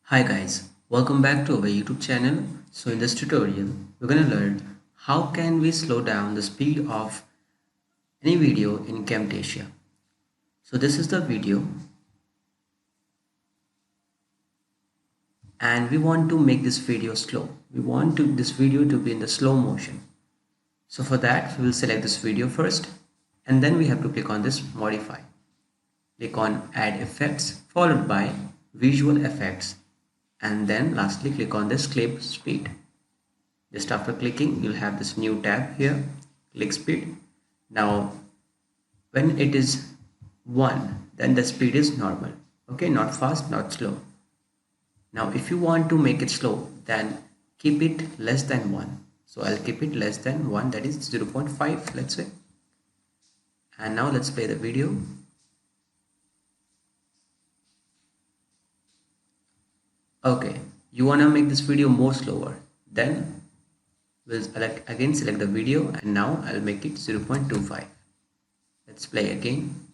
Hi guys, welcome back to our YouTube channel. So in this tutorial, we're going to learn how can we slow down the speed of any video in Camtasia. So this is the video and we want to make this video slow. We want this video to be in the slow motion. So for that, we will select this video first and then we have to click on this modify. Click on add effects followed by visual effects and then lastly click on this clip speed. Just after clicking, you'll have this new tab here, click speed. Now, when it is 1, then the speed is normal. Okay, not fast, not slow. Now, if you want to make it slow, then keep it less than 1. So I'll keep it less than 1, that is 0.5, let's say. And now let's play the video. Okay, you want to make this video more slower, then we'll again select the video and now I'll make it 0.25. Let's play again.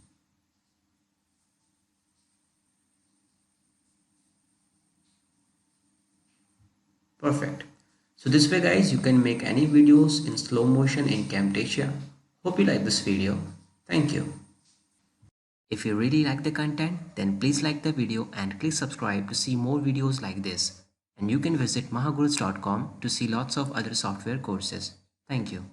Perfect. So this way guys, you can make any videos in slow motion in Camtasia. Hope you like this video. Thank you. If you really like the content, then please like the video and click subscribe to see more videos like this. And you can visit mahagurus.com to see lots of other software courses. Thank you.